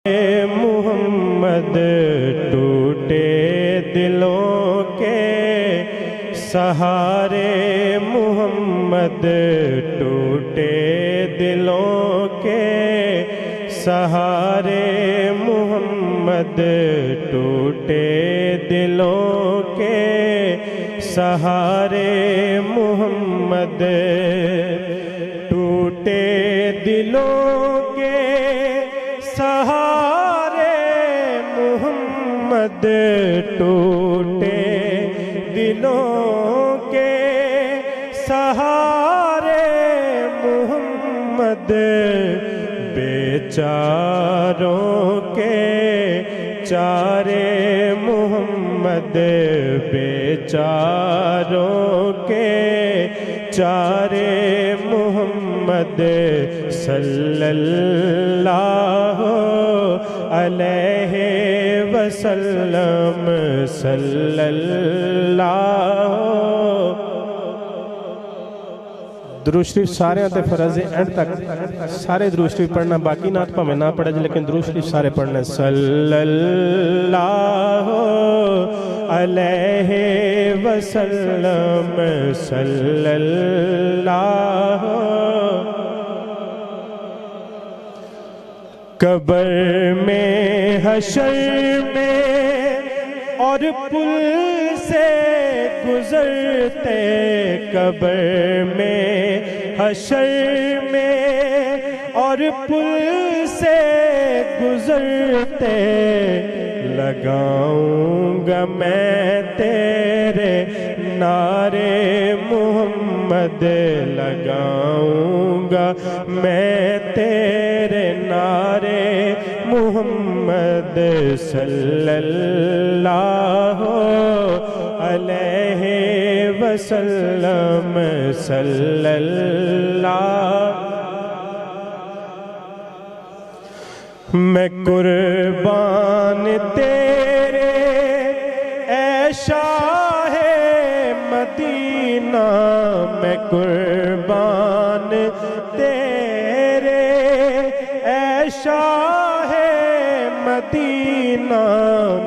محمد ٹوٹے دلوں کے سہارے محمد ٹوٹے دلوں کے سہارے محمد ٹوٹے دلوں کے سہارے محمد ٹوٹے دلوں کے سہارے محمد ٹوٹے دلوں کے سہارے محمد بیچاروں کے چارے محمد بیچاروں کے چارے محمد صلی اللہ علیہ وسلم صلی اللہ. درود شریف سارے آتے فرض ہے اینڈ تک سارے درود شریف پڑھنا باقی نات پا میں نہ پڑھا جائے لیکن درود شریف سارے پڑھنا صلی اللہ علیہ وسلم صلی اللہ. قبر میں حشر میں اور پل سے گزرتے قبر میں حشر میں اور پل سے گزرتے لگاؤں گا میں تیرے نعرے محمد لگاؤں گا میں تیرے نعرے محمد صلی اللہ علیہ وسلم صلی اللہ. میں قربان تیرے اے شاہ مدینہ میں قربان تیرے اے شاہ مدینہ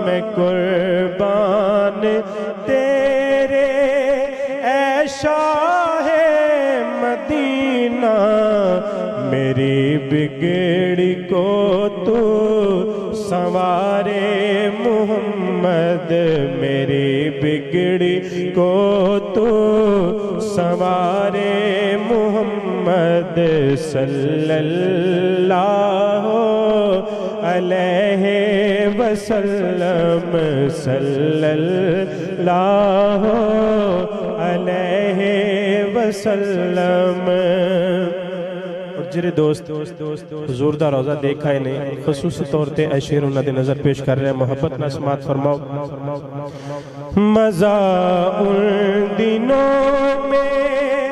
میں قربان تیرے اے شاہ مدینہ. میری بگڑی کو تو سنوارے محمد میری بگڑی کو تو سنوارے محمد صلی اللہ علیہ وسلم صلی اللہ علیہ وسلم. جرے دوست حضور دا روزہ دیکھا ہے نہیں خصوصی طور تے اشیر انہ دے نظر پیش کر رہے ہیں محبت نہ سماعت فرماؤ. مزہ ان دنوں میں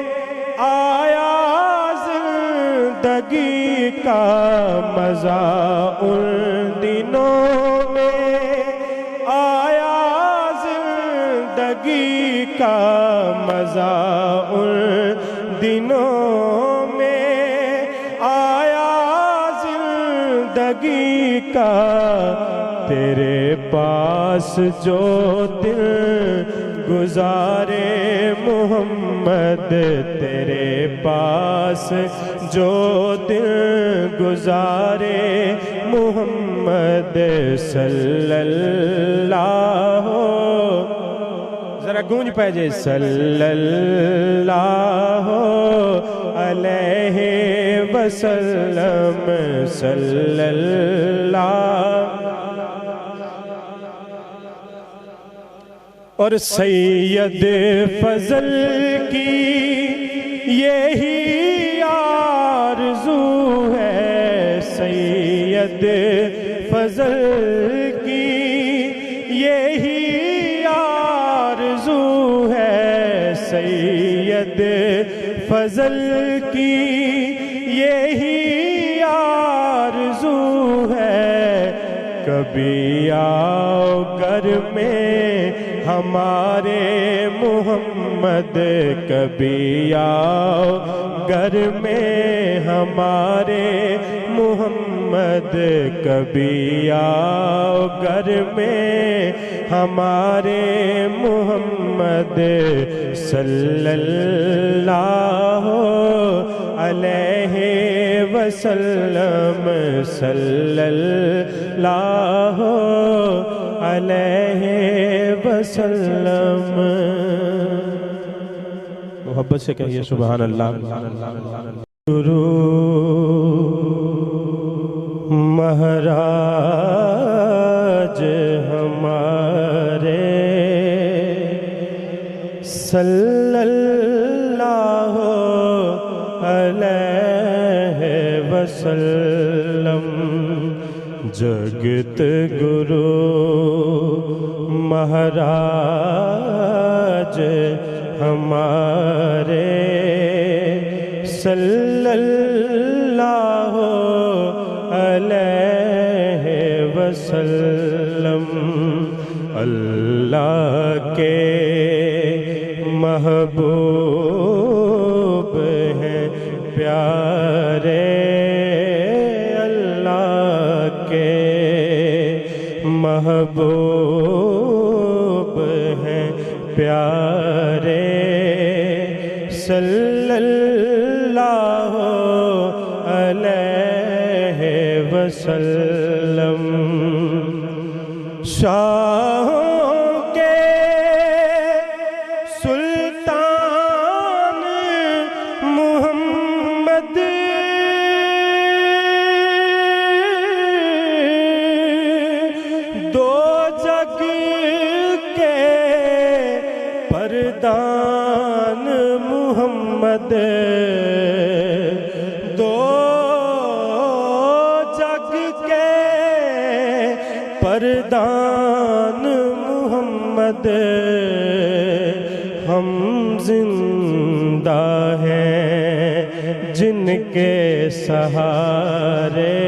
آیا زندگی کا مزہ ان دنوں میں آیا زندگی کا مزہ ان دنوں میں زندگی کا تیرے پاس جو دل گزارے محمد تیرے پاس جو دل گزارے محمد صلی اللہ. ذرا گونج پائے جائے صلی اللہ علیہ وسلم صلی اللہ. اور سید فضل کی یہی آرزو ہے سید فضل کی یہی آرزو ہے سید فضل کی یہی آرزو ہے کبھی آؤ گھر میں ہمارے محمد، کبھی آؤ گھر میں ہمارے محمد، کبھی آؤ گھر میں ہمارے محمد، صلی اللہ علیہ وسلم، صلی اللہ علیہ وسلم۔ محبت سے کہیے سبحان اللہ۔ مہاراج ہمارے صلی اللہ علیہ وسلم، جگت گرو مہاراج ہمارے صلی اللہ علیہ وسلم، اللہ کے محبوب ہیں پیارے، اللہ کے محبوب ہیں پیارے، صلی اللہ علیہ وسلم۔ شاہوں کے سلطان محمد، دو جگ کے پردان محمد، دو جگ کے پردان محمد، ہم زندہ ہیں جن کے سہارے،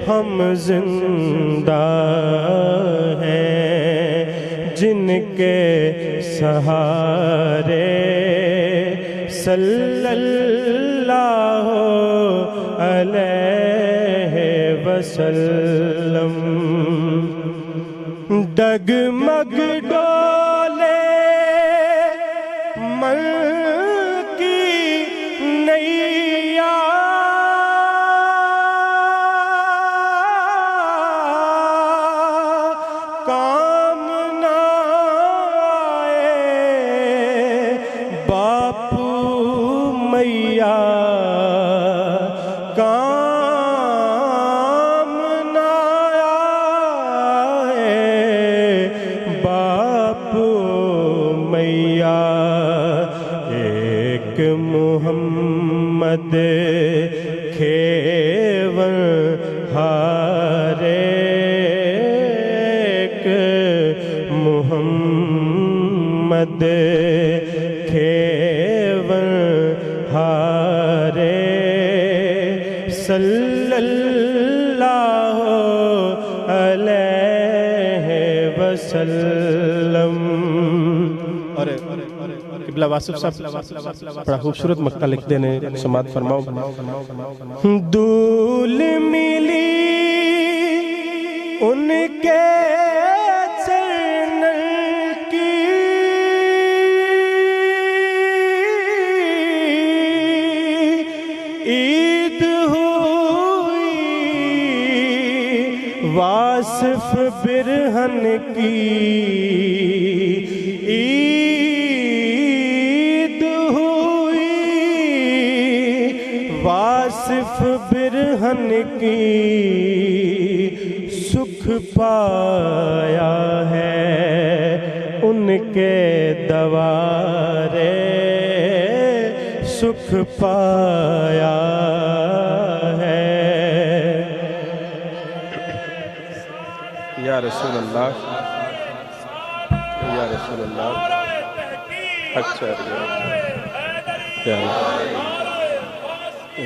ہم زندہ ہیں جن کے سہارے، صلی اللہ علیہ وسلم۔ ڈگمگ ڈولے من کی نیا، کام نہ آئے باپو میاں، کام نہ آئے باپو میاں، ایک محمد کھیون ہارے، ایک محمد کھیون ہارے، صلی اللہ علیہ وسلم۔ اور قبلہ واسف صاحب بڑا خوبصورت مقطع لکھ دینے سماعت فرماؤ۔ دھول ملی ان کے چرنوں کی، عید ہوئی واصف برہن کی، عید ہوئی واصف برہن کی، سکھ پایا ہے ان کے دوارے، سکھ پایا ہے۔ یا رسول اللہ، یا رسول اللہ، حق چاہیے،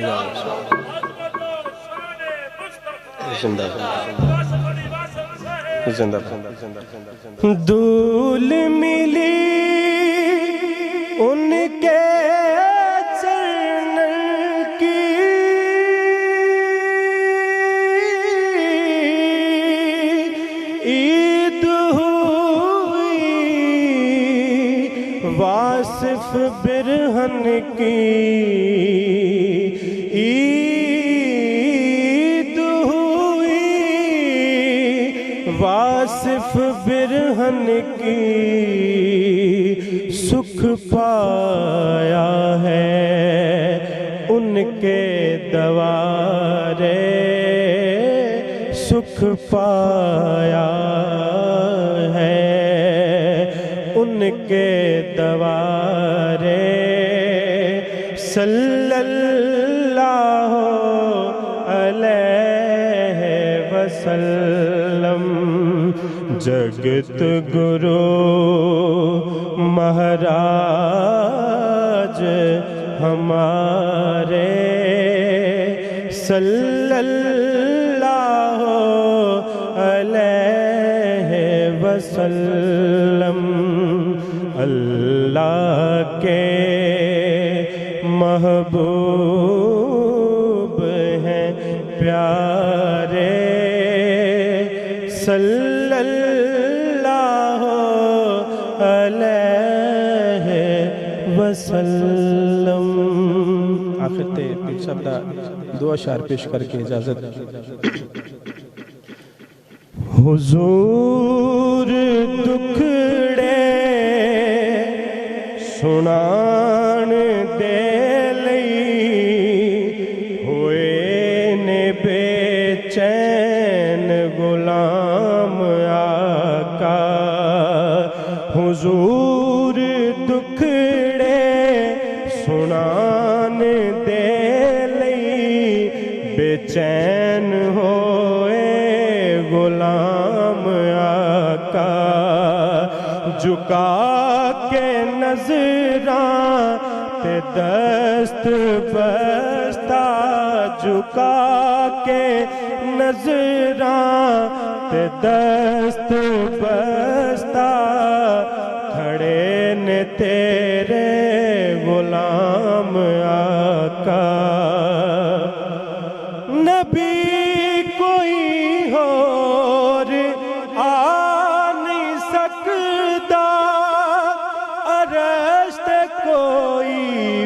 یا رسول اللہ۔ زندہ زندہ دھول ملی ان کے چرن کی عید ہوئی واصف برہن کی عید ہوئی واصف برہن کی سکھ پایا ہے ان کے دوارے سکھ پایا ہے ان کے دوارے صلی اللہ علیہ وسلم جگت گرو مہاراج ہمارے صلی اللہ علیہ وسلم اللہ کے محبوب ہیں پیارے صلی اللہ علیہ وسلم. آخر تے پیر صاحب دا دو اشعار پیش کر کے اجازت. حضور دکھڑے سنان دے لئی ہوئے نے بے چین غلام آقا. حضور دکھڑے سنان دے لئی بے چین ہوئے غلام آقا. جھکا کے نظراں تے دست بستہ جھکا کے نظراں تے دست بستہ کھڑے نے تیرے غلام آقا. نبی کوئی اور آ نہیں سکتا عرش تے کوئی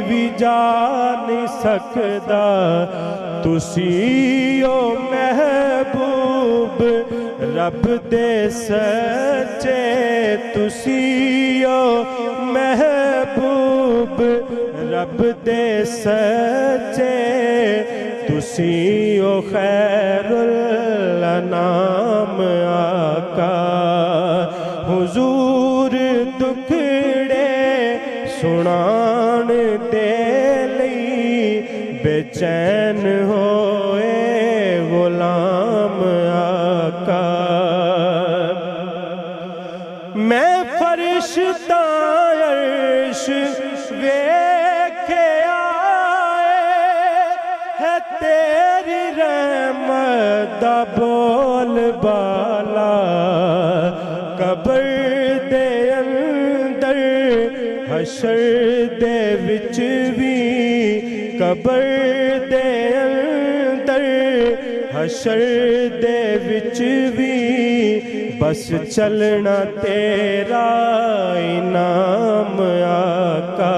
بھی جا نہیں سکتا. تسی او محبوب رب دے سچے تسی او محبوب رب دے سچے تسی او خیر الانام آقا. حضور دکھڑے سنان دے لئی بے چین ہوئے غلام آقا. میں فرشتہ عرش ویکھے آئے ہے تیری رحمت دا بول بالا. قبر دے اندر حشر دے وچ بھی قبر دے اندر حشر دے وچ بھی بس چلنا تیرا انعام آقا.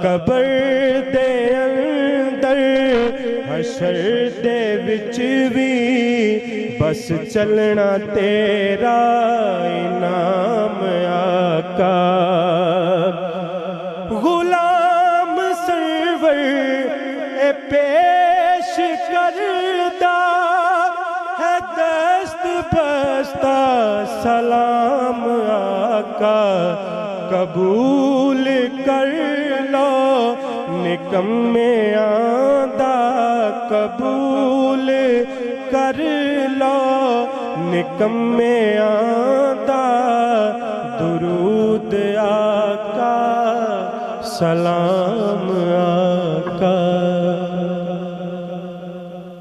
قبر دے اندر حشر دے وچ بھی بس چلنا تیرا انعام آقا. غلام سرور اے پیش کردہ ہے دست بستہ سلام آقا. قبول کر لو نکمے آندہ قبول کر لو نکمے آندہ درود آقا سلام آقا.